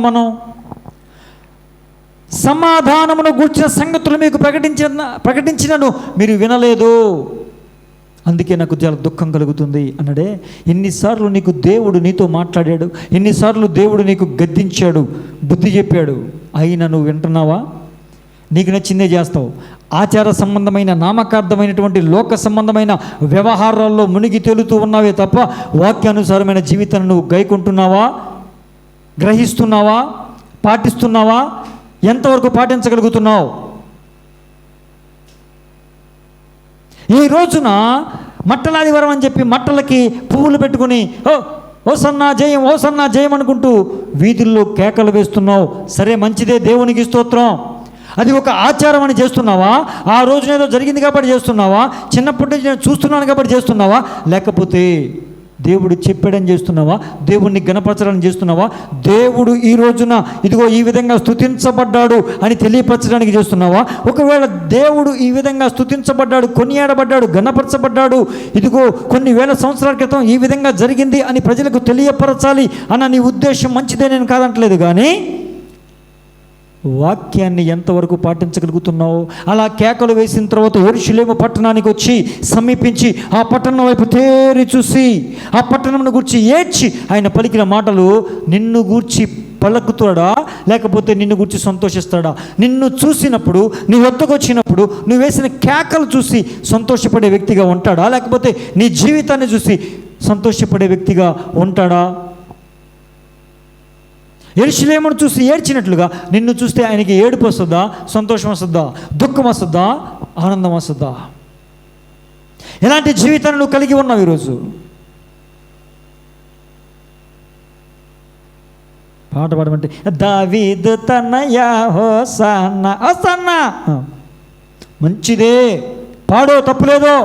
మనం సమాధానమును గూర్చిన సంగతులు మీకు ప్రకటించినను మీరు వినలేదు, అందుకే నాకు చాలా దుఃఖం కలుగుతుంది అన్నాడే. ఎన్నిసార్లు నీకు దేవుడు నీతో మాట్లాడాడు, ఎన్నిసార్లు దేవుడు నీకు గద్దించాడు, బుద్ధి చెప్పాడు, అయినా నువ్వు వింటున్నావా? నీకు నచ్చిందే చేస్తావు. ఆచార సంబంధమైన నామకార్థమైనటువంటి లోక సంబంధమైన వ్యవహారాల్లో మునిగి తేలుతూ ఉన్నావే తప్ప వాక్యానుసారమైన జీవితాన్ని నువ్వు గైకుంటున్నావా, గ్రహిస్తున్నావా, పాటిస్తున్నావా? ఎంతవరకు పాటించగలుగుతున్నావు? ఈ రోజున మట్టలాదివారం అని చెప్పి మట్టలకి పువ్వులు పెట్టుకుని ఓ సన్నా జయం, ఓ సన్నా జయం అనుకుంటూ వీధుల్లో కేకలు వేస్తున్నావు. సరే, మంచిదే, దేవునికి స్తోత్రం. అది ఒక ఆచారం అని చేస్తున్నావా? ఆ రోజున ఏదో జరిగింది కాబట్టి చేస్తున్నావా? చిన్నప్పటి నుంచి నేను చూస్తున్నాను కాబట్టి చేస్తున్నావా? లేకపోతే దేవుడు చెప్పాడని చేస్తున్నావా? దేవుణ్ణి గణపరచడానికి చేస్తున్నావా? దేవుడు ఈ రోజున ఇదిగో ఈ విధంగా స్తుతించబడ్డాడు అని తెలియపరచడానికి చేస్తున్నావా? ఒకవేళ దేవుడు ఈ విధంగా స్తుతించబడ్డాడు, కొనియాడబడ్డాడు, గణపరచబడ్డాడు, ఇదిగో కొన్ని వేల సంవత్సరాల క్రితం ఈ విధంగా జరిగింది అని ప్రజలకు తెలియపరచాలి అన్న నీ ఉద్దేశం మంచిదే, నేను కాదంటలేదు. కానీ వాక్యాన్ని ఎంతవరకు పాటించగలుగుతున్నావు? అలా కేకలు వేసిన తర్వాత యెరూషలేము పట్టణానికి వచ్చి సమీపించి ఆ పట్టణం వైపు తేరి చూసి ఆ పట్టణంను గూర్చి ఏడ్చి ఆయన పలికిన మాటలు నిన్ను గూర్చి పలుకుతాడా లేకపోతే నిన్ను గూర్చి సంతోషిస్తాడా? నిన్ను చూసినప్పుడు, నీ వద్దకు వచ్చినప్పుడు నువ్వు వేసిన కేకలు చూసి సంతోషపడే వ్యక్తిగా ఉంటాడా లేకపోతే నీ జీవితాన్ని చూసి సంతోషపడే వ్యక్తిగా ఉంటాడా? యెరూషలేమును చూసి ఏడ్చినట్లుగా నిన్ను చూస్తే ఆయనకి ఏడుపు వస్తుందా, సంతోషం వస్తుందా, దుఃఖం వస్తుందా, ఆనందం వస్తుందా? ఎలాంటి జీవితాన్ని నువ్వు కలిగి ఉన్నావు ఈరోజు? పాట పాడమంటే దావీదు తనయా హోసన్నా, హోసన్నా, మంచిదే, పాడో, తప్పులేదో.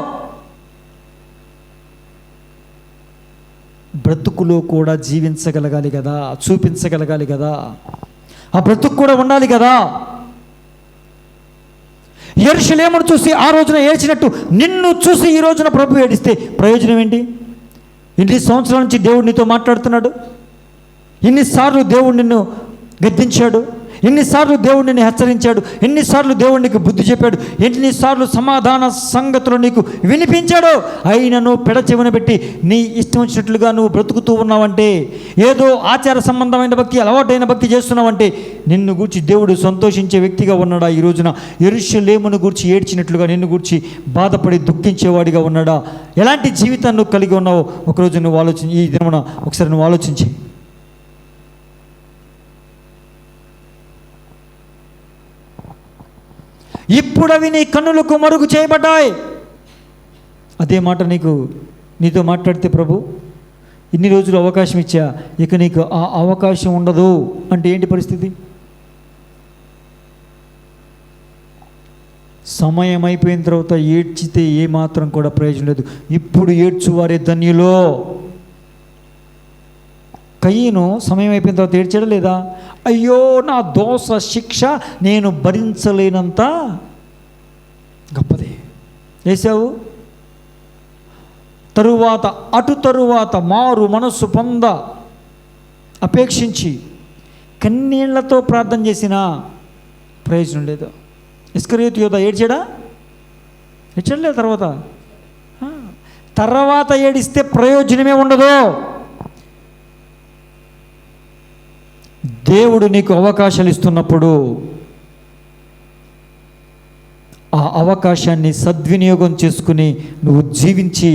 బ్రతుకులో కూడా జీవించగలగాలి కదా, చూపించగలగాలి కదా, ఆ బ్రతుకు కూడా ఉండాలి కదా. యెరూషలేమును చూసి ఆ రోజున ఏడ్చినట్టు నిన్ను చూసి ఈ రోజున ప్రభు ఏడిస్తే ప్రయోజనం ఏంటి? ఇన్ని సంవత్సరాల నుంచి దేవుడు నీతో మాట్లాడుతున్నాడు, ఇన్నిసార్లు దేవుడు నిన్ను గద్దించాడు, ఎన్నిసార్లు దేవుడు నిన్ను హెచ్చరించాడు, ఎన్నిసార్లు దేవుడు నీకు బుద్ధి చెప్పాడు, ఎన్నిసార్లు సమాధాన సంగతులు నీకు వినిపించాడు, అయినను పెడచెవిన పెట్టి నీ ఇష్టం వచ్చినట్లుగా నువ్వు బ్రతుకుతూ ఉన్నావంటే, ఏదో ఆచార సంబంధమైన భక్తి, అలవాటైన భక్తి చేస్తున్నావంటే నిన్ను గూర్చి దేవుడు సంతోషించే వ్యక్తిగా ఉన్నాడా? ఈ రోజున యెరూషలేమును గూర్చి ఏడ్చినట్లుగా నిన్ను గూర్చి బాధపడి దుఃఖించేవాడిగా ఉన్నాడా? ఎలాంటి జీవితాన్ని నువ్వు కలిగి ఉన్నావో ఒకరోజు నువ్వు ఆలోచించి, ఈ దినమున ఒకసారి నువ్వు ఆలోచించి. ఇప్పుడు అవి నీ కన్నులకు మరుగు చేయబడ్డాయి. అదే మాట నీతో మాట్లాడితే ప్రభు ఇన్ని రోజులు అవకాశం ఇచ్చా, ఇక నీకు ఆ అవకాశం ఉండదు అంటే ఏంటి పరిస్థితి? సమయం అయిపోయిన తర్వాత ఏడ్చితే ఏమాత్రం కూడా ప్రయోజనం లేదు. ఇప్పుడు ఏడ్చువారే ధన్యులో. కయ్యను సమయం అయిపోయిన తర్వాత ఏడ్చాడా లేదా? అయ్యో, నా దోష శిక్ష నేను భరించలేనంత గొప్పది. ఏశావు తరువాత మారు మనస్సు పొంద అపేక్షించి కన్నీళ్లతో ప్రార్థన చేసినా ప్రయోజనం లేదు. ఇస్కరియోతు యోధా ఏడ్చాడా? ఏడ్చలేదు. తర్వాత ఏడిస్తే ప్రయోజనమే ఉండదు. దేవుడు నీకు అవకాశాలు ఇస్తున్నప్పుడు ఆ అవకాశాన్ని సద్వినియోగం చేసుకుని నువ్వు జీవించి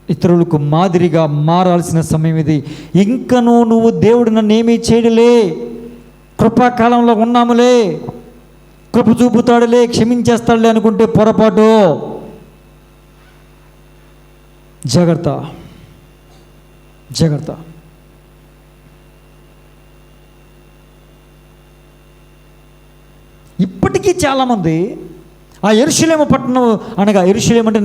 ఇతరులకు మాదిరిగా మారాల్సిన సమయం ఇది. ఇంకనూ నువ్వు దేవుడు నన్ను ఏమీ చేయడలే, కృపాకాలంలో ఉన్నాములే, కృప చూపుతాడులే, క్షమించేస్తాడులే అనుకుంటే పొరపాటు. జాగ్రత్త, జాగ్రత్త. ఇప్పటికీ చాలామంది ఆ యెరూషలేము పట్టణం అనగా, యెరూషలేము అంటే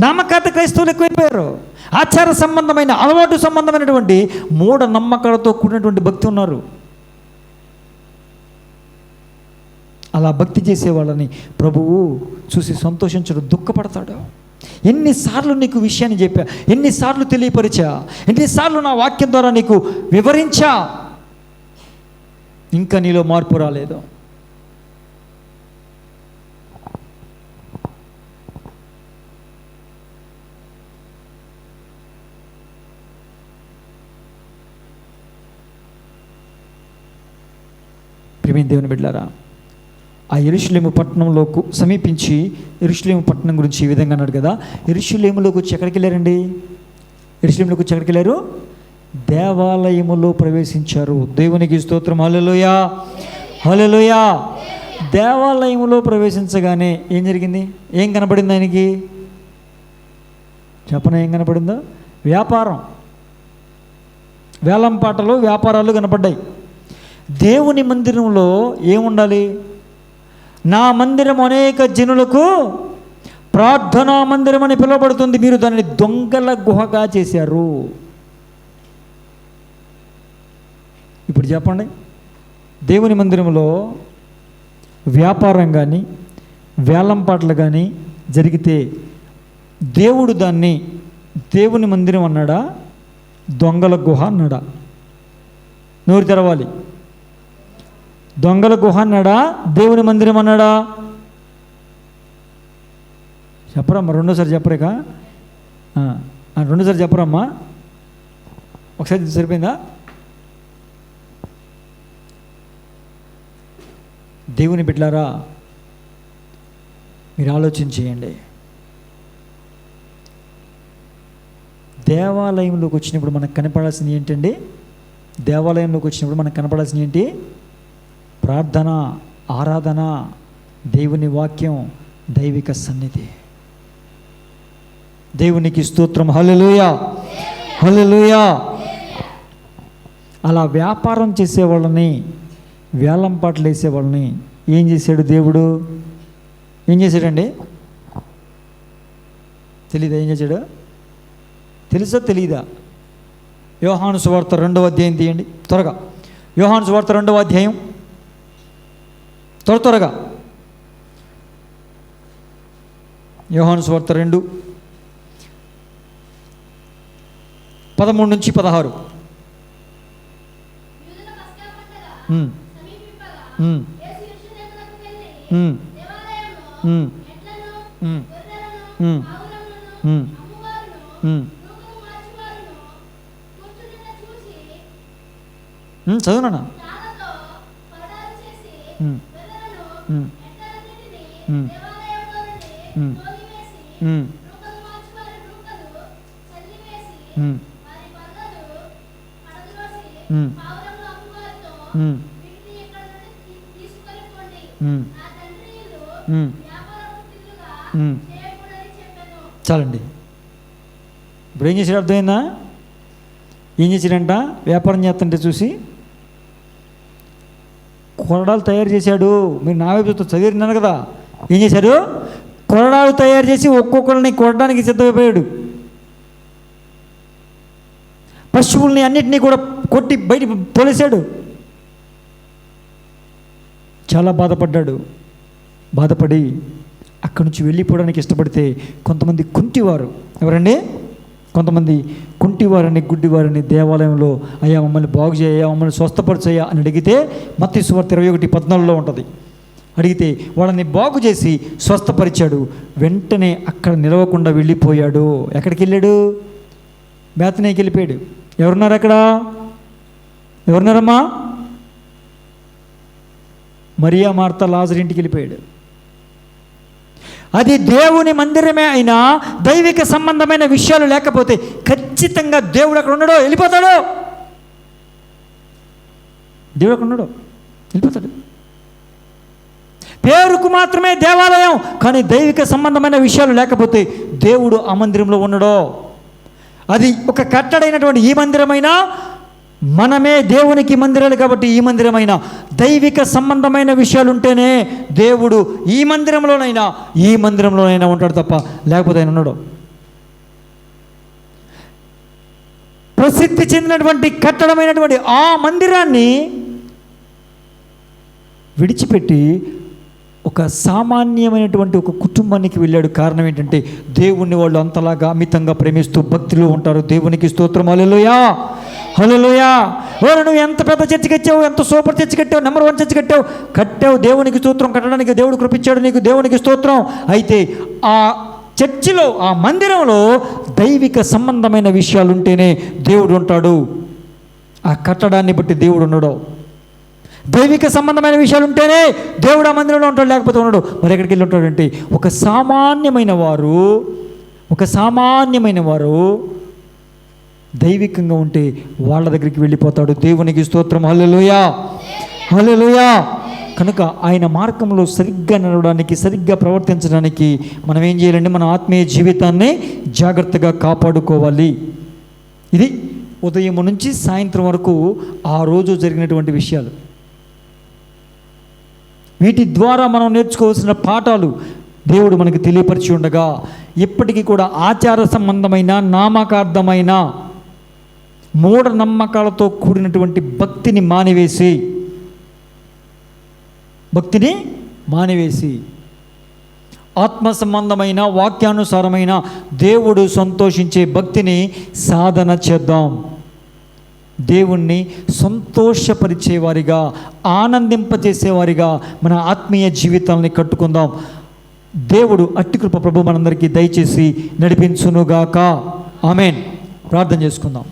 నామకార్థ క్రైస్తవులు ఎక్కువైపోయారు. ఆచార సంబంధమైన, అలవాటు సంబంధమైనటువంటి మూఢ నమ్మకాలతో కూడినటువంటి భక్తి ఉన్నారు. అలా భక్తి చేసే వాళ్ళని ప్రభువు చూసి సంతోషించడు, దుఃఖపడతాడు. ఎన్నిసార్లు నీకు విషయాన్ని చెప్పా, ఎన్నిసార్లు తెలియపరిచా, ఎన్నిసార్లు నా వాక్యం ద్వారా నీకు వివరించా, ఇంకా నీలో మార్పు రాలేదు. ప్రియమైన దేవుని బిడ్డలారా, ఆ యెరూషలేము పట్టణంలోకి సమీపించి యెరూషలేము పట్టణం గురించి ఈ విధంగా అన్నాడు కదా. యెరూషలేములోకి వచ్చి ఎక్కడికి వెళ్ళారండి? యెరూషలేములోకి వచ్చి ఎక్కడికి వెళ్ళారు? దేవాలయములో ప్రవేశించారు. దేవునికి స్తోత్రం. హల్లెలూయా, హల్లెలూయా. దేవాలయములో ప్రవేశించగానే ఏం జరిగింది? ఏం కనపడింది ఆయనకి? చెప్పన ఏం కనపడిందో? వ్యాపారం, వేలంపాటలు, వ్యాపారాలు కనపడ్డాయి. దేవుని మందిరంలో ఏముండాలి? నా మందిరం అనేక జనులకు ప్రార్థనా మందిరం అని పిలువబడుతుంది, మీరు దానిని దొంగల గుహగా చేశారు. ఇప్పుడు చెప్పండి, దేవుని మందిరంలో వ్యాపారం కానీ వేలంపాటలు కానీ జరిగితే దేవుడు దాన్ని దేవుని మందిరం అన్నాడా, దొంగల గుహ అన్నాడా? నోరు తెరవాలి. దొంగల గుహ అన్నాడా, దేవుని మందిరం అన్నాడా? చెప్పరమ్మా, రెండోసారి చెప్పరేక, రెండోసారి చెప్పరమ్మా, ఒకసారి సరిపోయిందా? దేవుని బిడ్డలారా, మీరు ఆలోచన చేయండి. దేవాలయంలోకి వచ్చినప్పుడు మనకు కనపడాల్సింది ఏంటండి? దేవాలయంలోకి వచ్చినప్పుడు మనకు కనపడాల్సింది ఏంటి? ప్రార్థన, ఆరాధన, దేవుని వాక్యం, దైవిక సన్నిధి. దేవునికి స్తోత్రం. హల్లెలూయా, హల్లెలూయా. అలా వ్యాపారం చేసేవాళ్ళని, వేలంపాట్లు వేసేవాళ్ళని ఏం చేశాడు దేవుడు? ఏం చేశాడండి? తెలీదా? ఏం చేశాడు? తెలుసా తెలీదా? యోహాను సువార్త 2వ అధ్యాయం తీయండి త్వరగా. యోహాను సువార్త 2వ అధ్యాయం, త్వరగా. యోహాను సువార్త 2:13-16. చదువునా? చాలండి. ఇప్పుడు ఏం చేశాడు అర్థమైందా? ఏం చేశాడంట? వ్యాపారం చేస్తుంటే చూసి కొరడాలు తయారు చేశాడు. మీరు నా వైపు చదివినారు కదా. ఏం చేశాడు? కొరడాలు తయారు చేసి ఒక్కొక్కరిని కొట్టడానికి సిద్ధమైపోయాడు. పశువుల్ని అన్నిటినీ కూడా కొట్టి బయట తోలేశాడు. చాలా బాధపడ్డాడు. బాధపడి అక్కడి నుంచి వెళ్ళిపోవడానికి ఇష్టపడితే కొంతమంది కుంటివారు, ఎవరండి? కొంతమంది కుంటివారిని, గుడ్డివారిని దేవాలయంలో, అయ్యా మమ్మల్ని బాగు చేయా, మమ్మల్ని స్వస్థపరచయ్యా అని అడిగితే మత్తయి సువార్త 21:14 ఉంటుంది. అడిగితే వాళ్ళని బాగు చేసి స్వస్థపరిచాడు. వెంటనే అక్కడ నిలవకుండా వెళ్ళిపోయాడు. ఎక్కడికి వెళ్ళాడు? బేతనీకి వెళ్ళిపోయాడు. ఎవరున్నారు అక్కడ? ఎవరున్నారమ్మా? మరియా, మార్తా, లాజరు ఇంటికి వెళ్ళిపోయాడు. అది దేవుని మందిరమే అయినా దైవిక సంబంధమైన విషయాలు లేకపోతే ఖచ్చితంగా దేవుడు అక్కడ ఉండడో, వెళ్ళిపోతాడు. దేవుడు అక్కడ ఉండడో, వెళ్ళిపోతాడు. పేరుకు మాత్రమే దేవాలయం, కానీ దైవిక సంబంధమైన విషయాలు లేకపోతే దేవుడు ఆ మందిరంలో ఉండడో. అది ఒక కట్టడైనటువంటి ఈ మందిరమైనా, మనమే దేవునికి మందిరాలు కాబట్టి ఈ మందిరమైనా దైవిక సంబంధమైన విషయాలు ఉంటేనే దేవుడు ఈ మందిరంలోనైనా ఉంటాడు తప్ప లేకపోతే ఆయన ఉన్నాడు. ప్రసిద్ధి చెందినటువంటి కట్టడమైనటువంటి ఆ మందిరాన్ని విడిచిపెట్టి ఒక సామాన్యమైనటువంటి ఒక కుటుంబానికి వెళ్ళాడు. కారణం ఏంటంటే దేవుణ్ణి వాళ్ళు అంతలాగా అమితంగా ప్రేమిస్తూ భక్తిలో ఉంటారు. దేవునికి స్తోత్రం. హల్లెలూయా, హల్లెలూయా. నువ్వు ఎంత పెద్ద చర్చి కట్టావు, ఎంత సూపర్ చర్చి కట్టావు, నెంబర్ 1 చర్చి కట్టావు, దేవునికి స్తోత్రం. కట్టడానికి దేవుడు కృపించాడు నీకు, దేవునికి స్తోత్రం. అయితే ఆ చర్చిలో, ఆ మందిరంలో దైవిక సంబంధమైన విషయాలు ఉంటేనే దేవుడు ఉంటాడు. ఆ కట్టడాన్ని బట్టి దేవుడు ఉండడు. దైవిక సంబంధమైన విషయాలు ఉంటేనే దేవుడు ఆ మందిరంలో ఉంటాడు, లేకపోతే ఉన్నాడు. మరి ఎక్కడికి వెళ్ళి ఉంటాడంటే ఒక సామాన్యమైన వారు దైవికంగా ఉంటే వాళ్ళ దగ్గరికి వెళ్ళిపోతాడు. దేవునికి స్తోత్రం. హల్లెలూయా, హల్లెలూయా. కనుక ఆయన మార్గంలో సరిగ్గా నడవడానికి, సరిగ్గా ప్రవర్తించడానికి మనం ఏం చేయాలండి? మన ఆత్మీయ జీవితాన్ని జాగ్రత్తగా కాపాడుకోవాలి. ఇది ఉదయం నుంచి సాయంత్రం వరకు ఆ రోజు జరిగినటువంటి విషయాలు. వీటి ద్వారా మనం నేర్చుకోవాల్సిన పాఠాలు దేవుడు మనకి తెలియపరిచి ఉండగా, ఇప్పటికీ కూడా ఆచార సంబంధమైన, నామకార్థమైన, మూఢనమ్మకాలతో కూడినటువంటి భక్తిని మానివేసి ఆత్మ సంబంధమైన, వాక్యానుసారమైన, దేవుడు సంతోషించే భక్తిని సాధన చేద్దాం. దేవుణ్ణి సంతోషపరిచేవారిగా, ఆనందింపజేసేవారిగా మన ఆత్మీయ జీవితాలని కట్టుకుందాం. దేవుడు అట్టి కృప ప్రభు మనందరికీ దయచేసి నడిపించునుగాక. ఆమేన్. ప్రార్థన చేసుకుందాం.